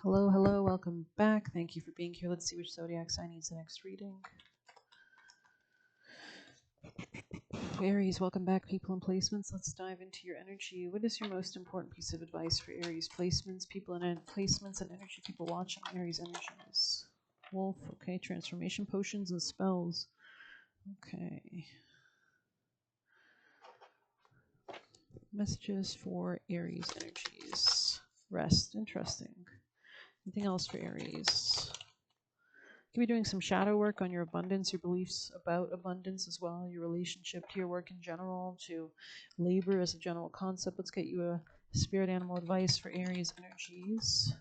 Hello, hello, welcome back. Thank you for being here. Let's see which zodiac sign needs the next reading. Aries, welcome back, people and placements. Let's dive into your energy. What is your most important piece of advice for Aries placements, people and placements, and energy people watching Aries energies? Wolf, okay, transformation potions and spells. Okay. Messages for Aries energies. Rest, interesting. Anything else for Aries? You could be doing some shadow work on your abundance, your beliefs about abundance as well, your relationship to your work in general, to labor as a general concept. Let's get you a spirit animal advice for Aries energies.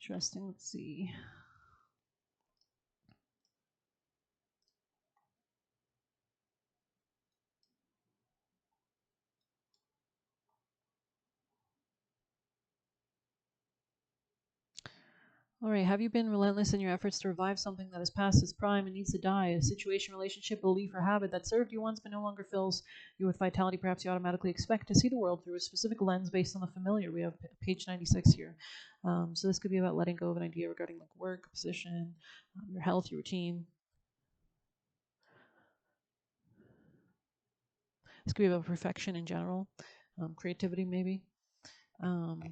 Interesting. Let's see. All right. Have you been relentless in your efforts to revive something that has passed its prime and needs to die? A situation, relationship, belief, or habit that served you once but no longer fills you with vitality. Perhaps you automatically expect to see the world through a specific lens based on the familiar. We have page 96 here. So this could be about letting go of an idea regarding like work, position, your health, your routine. This could be about perfection in general, creativity maybe. Um,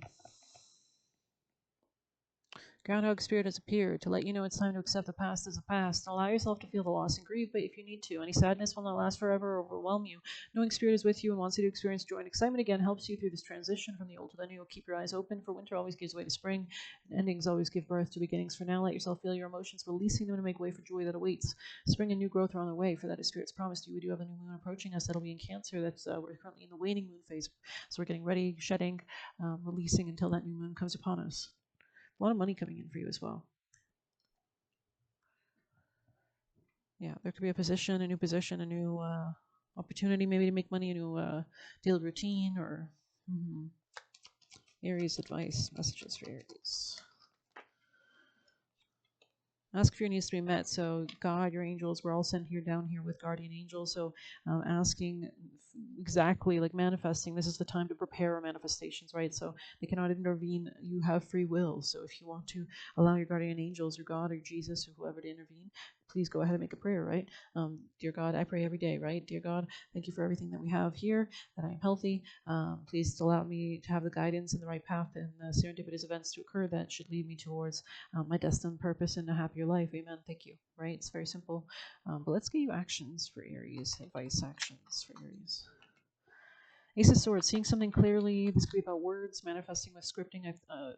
Groundhog Spirit has appeared to let you know it's time to accept the past as the past. Allow yourself to feel the loss and grieve, but if you need to, any sadness will not last forever or overwhelm you. Knowing Spirit is with you and wants you to experience joy and excitement again helps you through this transition from the old to the new. Keep your eyes open, for winter always gives way to spring, and endings always give birth to beginnings. For now, let yourself feel your emotions, releasing them to make way for joy that awaits. Spring and new growth are on the way, for that is Spirit's promised you. We do have a new moon approaching us that'll be in Cancer. We're currently in the waning moon phase, so we're getting ready, shedding, releasing until that new moon comes upon us. A lot of money coming in for you as well. Yeah, there could be a new position, a new opportunity maybe to make money, a new daily routine, or Aries advice, messages for Aries. Ask for your needs to be met. So God, your angels, we're all sent here down here with guardian angels. So asking exactly like manifesting, this is the time to prepare our manifestations, right? So they cannot intervene. You have free will. So if you want to allow your guardian angels or God or Jesus or whoever to intervene, please go ahead and make a prayer, right? Dear God, I pray every day, right? Dear God, thank you for everything that we have here, that I am healthy. Please allow me to have the guidance and the right path and the serendipitous events to occur that should lead me towards my destined purpose and a happier life. Amen. Thank you. Right? It's very simple. But let's get you actions for Aries. Advice actions for Aries. Ace of Swords, seeing something clearly. This could be about words, manifesting with scripting.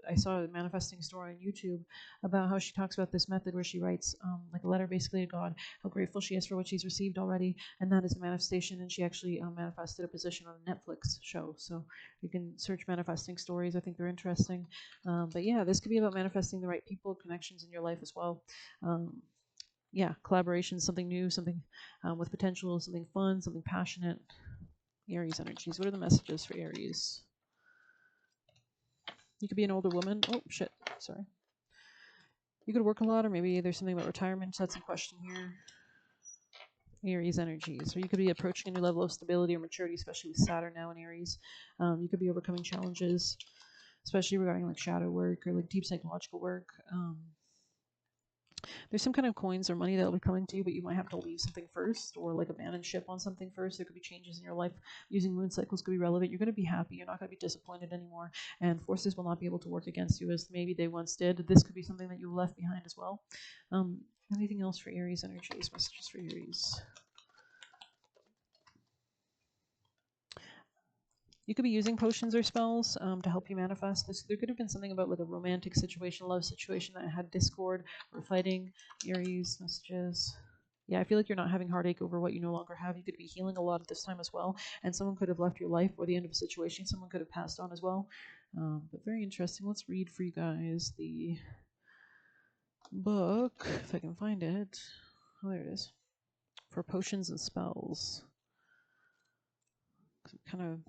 I saw a manifesting story on YouTube about how she talks about this method where she writes like a letter basically to God, how grateful she is for what she's received already, and that is a manifestation. And she actually manifested a position on a Netflix show. So you can search manifesting stories. I think they're interesting. But yeah, this could be about manifesting the right people, connections in your life as well. Yeah, collaboration, something new, something with potential, something fun, something passionate. Aries energies. What are the messages for Aries? You could be an older woman. Oh, shit. Sorry. You could work a lot, or maybe there's something about retirement that's in question here. Aries energies. Or you could be approaching a new level of stability or maturity, especially with Saturn now in Aries. You could be overcoming challenges, especially regarding like shadow work or like deep psychological work. There's some kind of coins or money that'll be coming to you, but you might have to leave something first or like abandon ship on something first. There could be changes in your life. Using moon cycles could be relevant. You're going to be happy. You're not going to be disappointed anymore. And forces will not be able to work against you as maybe they once did. This could be something that you left behind as well. Anything else for Aries energies? Messages for Aries. You could be using potions or spells to help you manifest this. There could have been something about like a romantic situation, love situation that had discord or fighting. Aries messages. Yeah, I feel like you're not having heartache over what you no longer have. You could be healing a lot at this time as well. And someone could have left your life or the end of a situation. Someone could have passed on as well. But very interesting. Let's read for you guys the book, if I can find it. Oh, there it is. For potions and spells. Kind of.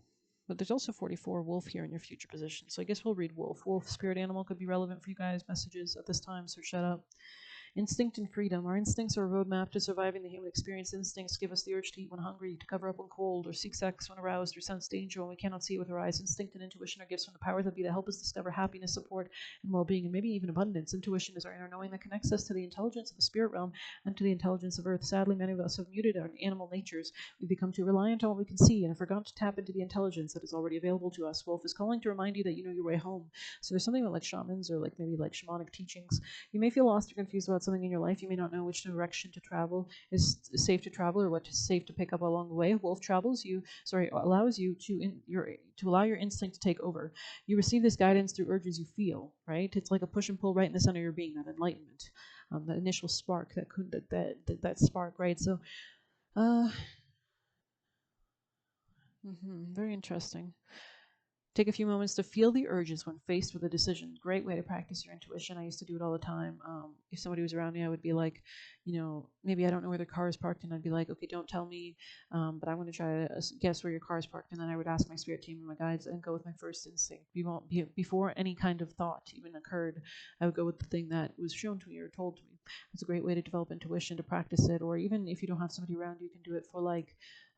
But there's also 44 wolf here in your future position. So I guess we'll read wolf. Wolf, spirit animal could be relevant for you guys. Messages at this time. Search that up. Instinct and freedom. Our instincts are a roadmap to surviving the human experience. Instincts give us the urge to eat when hungry, to cover up when cold, or seek sex when aroused, or sense danger when we cannot see it with our eyes. Instinct and intuition are gifts from the powers that be that help us discover happiness, support, and well-being, and maybe even abundance. Intuition is our inner knowing that connects us to the intelligence of the spirit realm and to the intelligence of earth. Sadly, many of us have muted our animal natures. We've become too reliant on what we can see and have forgotten to tap into the intelligence that is already available to us. Wolf is calling to remind you that you know your way home. So there's something about like shamans or like maybe like shamanic teachings. You may feel lost or confused about something in your life. You may not know which direction to travel is safe to travel or what is safe to pick up along the way. Wolf allows you to allow your instinct to take over. You receive this guidance through urges you feel, right? It's like a push and pull right in the center of your being, that enlightenment, that initial spark, that spark, right? So, uh, very interesting. Take a few moments to feel the urges when faced with a decision. Great way to practice your intuition. I used to do it all the time. If somebody was around me, I would be like, maybe I don't know where their car is parked, and I'd be like, okay, don't tell me, but I want to try to guess where your car is parked. And then I would ask my spirit team and my guides and go with my first instinct. Before any kind of thought even occurred, I would go with the thing that was shown to me or told to me. It's a great way to develop intuition, to practice it, or even if you don't have somebody around, you can do it for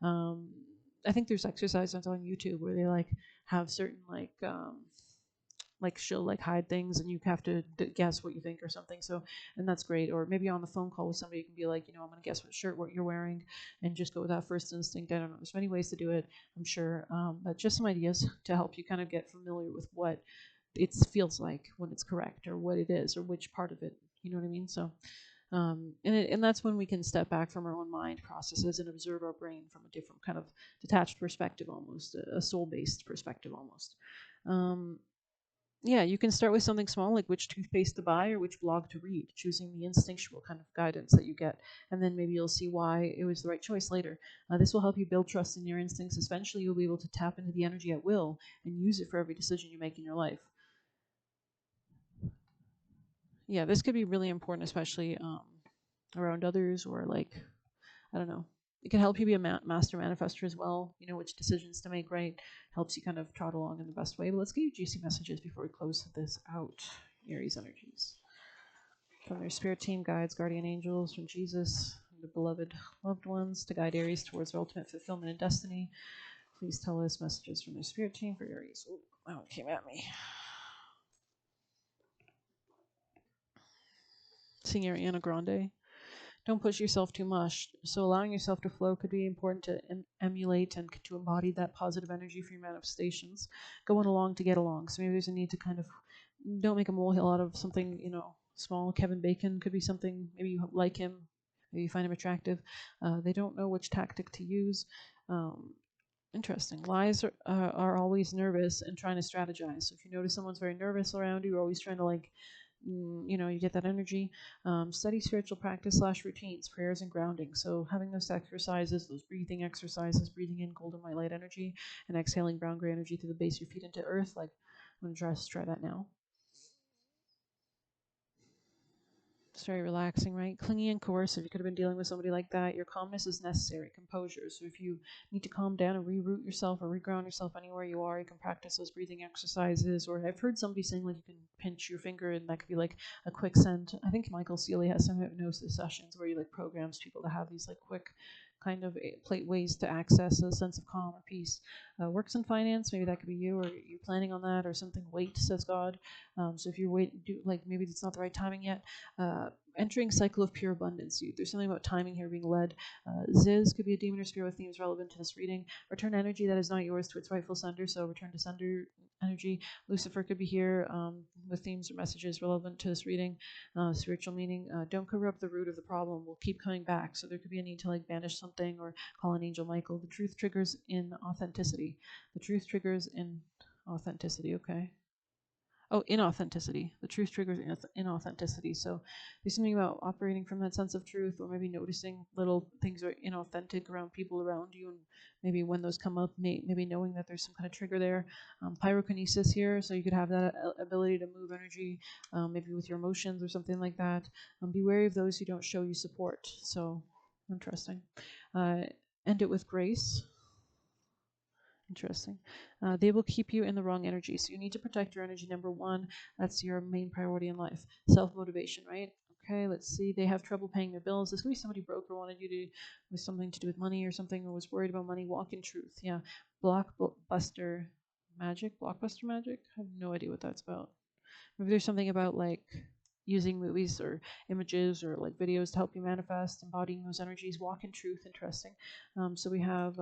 um, I think there's exercises on YouTube where they have certain she'll hide things and you have to guess what you think or something. So, and that's great. Or maybe on the phone call with somebody, you can be like, I'm going to guess what you're wearing, and just go with that first instinct. I don't know. There's many ways to do it, I'm sure, but just some ideas to help you kind of get familiar with what it feels like when it's correct, or what it is, or which part of it. You know what I mean? So, and that's when we can step back from our own mind processes and observe our brain from a different kind of detached perspective, almost a soul-based perspective, almost. Um, yeah, you can start with something small, like which toothpaste to buy or which blog to read, choosing the instinctual kind of guidance that you get, and then maybe you'll see why it was the right choice later. This will help you build trust in your instincts. Eventually, you'll be able to tap into the energy at will and use it for every decision you make in your life. Yeah, this could be really important, especially around others, or I don't know. It can help you be a master manifester as well. You know which decisions to make, right? Helps you kind of trot along in the best way. But let's get you juicy messages before we close this out. Aries energies. From their spirit team, guides, guardian angels, from Jesus, from the beloved loved ones, to guide Aries towards their ultimate fulfillment and destiny. Please tell us messages from their spirit team for Aries. Oh, that one came at me. Sing Ariana Grande. Don't push yourself too much. So allowing yourself to flow could be important to emulate and to embody that positive energy for your manifestations. Going along to get along. So maybe there's a need to kind of don't make a molehill out of something, small. Kevin Bacon could be something. Maybe you like him. Maybe you find him attractive. They don't know which tactic to use. Um, Interesting. Lies are always nervous and trying to strategize. So if you notice someone's very nervous around you, you're always trying to you get that energy. Study spiritual practice / routines, prayers and grounding. So having those exercises, those breathing exercises, breathing in golden white light energy and exhaling brown gray energy through the base of your feet into earth. Like I'm gonna try that now. It's very relaxing, right? Clingy and coercive. You could have been dealing with somebody like that. Your calmness is necessary. Composure. So if you need to calm down and reroute yourself or reground yourself anywhere you are, you can practice those breathing exercises. Or I've heard somebody saying you can pinch your finger and that could be like a quick send. I think Michael Sealy has some hypnosis sessions where he programs people to have these quick kind of plate ways to access a sense of calm or peace. Works in finance, maybe that could be you, or you're planning on that, or something. Wait, says God. So if you're maybe it's not the right timing yet. Uh, Entering cycle of pure abundance. There's something about timing here being led. Ziz could be a demon or spirit with themes relevant to this reading. Return energy that is not yours to its rightful sender. So return to sender energy. Lucifer could be here with themes or messages relevant to this reading. Spiritual meaning. Don't cover up the root of the problem. We'll keep coming back. So there could be a need to banish something or call an angel Michael. The truth triggers in authenticity. The truth triggers in authenticity. Okay. Oh, inauthenticity. The truth triggers inauthenticity. So there's something about operating from that sense of truth, or maybe noticing little things are inauthentic around people around you, and maybe when those come up, maybe knowing that there's some kind of trigger there. Pyrokinesis here, so you could have that ability to move energy, maybe with your emotions or something like that. Be wary of those who don't show you support. So interesting. End it with grace. Interesting. They will keep you in the wrong energy. So you need to protect your energy. Number one, that's your main priority in life. Self-motivation, right? Okay, let's see. They have trouble paying their bills. This could be somebody broke or wanted you to, with something to do with money or something, or was worried about money. Walk in truth. Yeah. Blockbuster magic. Blockbuster magic. I have no idea what that's about. Maybe there's something about like using movies or images or like videos to help you manifest, embodying those energies. Walk in truth. Interesting. So we have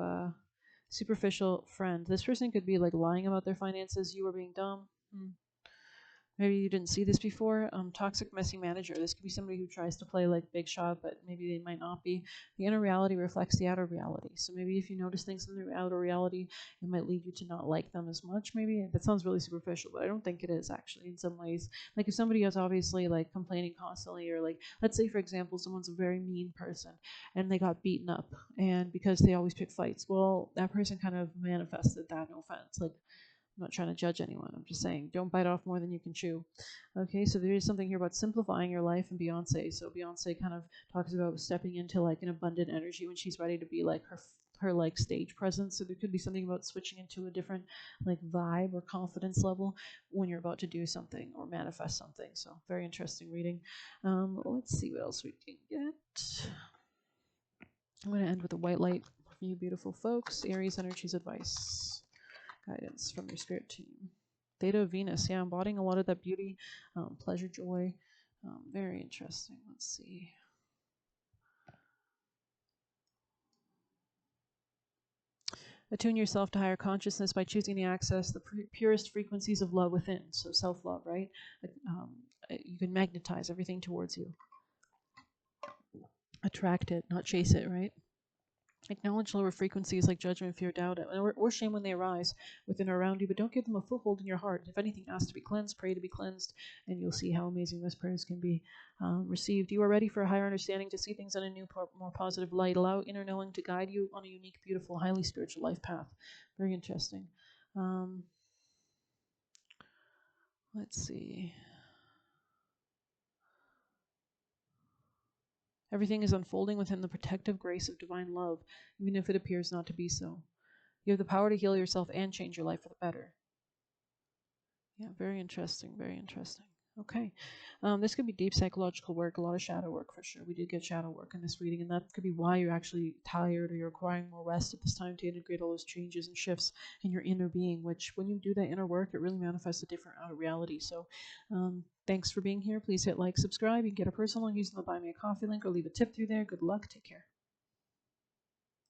superficial friend. This person could be like lying about their finances. You are being dumb. Maybe you didn't see this before. Toxic, messy manager. This could be somebody who tries to play like big shot, but maybe they might not be. The inner reality reflects the outer reality. So maybe if you notice things in the outer reality, it might lead you to not like them as much. Maybe that sounds really superficial, but I don't think it is actually in some ways. Like if somebody is obviously like complaining constantly, or like let's say for example, someone's a very mean person and they got beaten up, and because they always pick fights, well, that person kind of manifested that. No offense, like I'm not trying to judge anyone. I'm just saying, don't bite off more than you can chew. Okay, so there is something here about simplifying your life and Beyonce. So Beyonce kind of talks about stepping into like an abundant energy when she's ready to be like her like stage presence. So there could be something about switching into a different like vibe or confidence level when you're about to do something or manifest something. So very interesting reading. Let's see what else we can get. I'm going to end with a white light for you beautiful folks. Aries Energy's advice. Guidance from your spirit team. Theta of Venus, yeah, embodying a lot of that beauty, pleasure, joy. Very interesting. Let's see. Attune yourself to higher consciousness by choosing to access the purest frequencies of love within. So self-love, right? Um, you can magnetize everything towards you. Attract it, not chase it, right? Acknowledge lower frequencies like judgment, fear, doubt, or shame when they arise within or around you, but don't give them a foothold in your heart. If anything, ask to be cleansed, pray to be cleansed, and you'll see how amazing those prayers can be received. You are ready for a higher understanding, to see things in a new, more positive light. Allow inner knowing to guide you on a unique, beautiful, highly spiritual life path. Very interesting. Let's see. Everything is unfolding within the protective grace of divine love, even if it appears not to be so. You have the power to heal yourself and change your life for the better. Yeah, very interesting. Very interesting. Okay. This could be deep psychological work, a lot of shadow work for sure. We did get shadow work in this reading, and that could be why you're actually tired or you're requiring more rest at this time to integrate all those changes and shifts in your inner being, which when you do that inner work, it really manifests a different outer reality. So thanks for being here. Please hit like, subscribe. You can get a personal using the Buy Me a Coffee link or leave a tip through there. Good luck. Take care.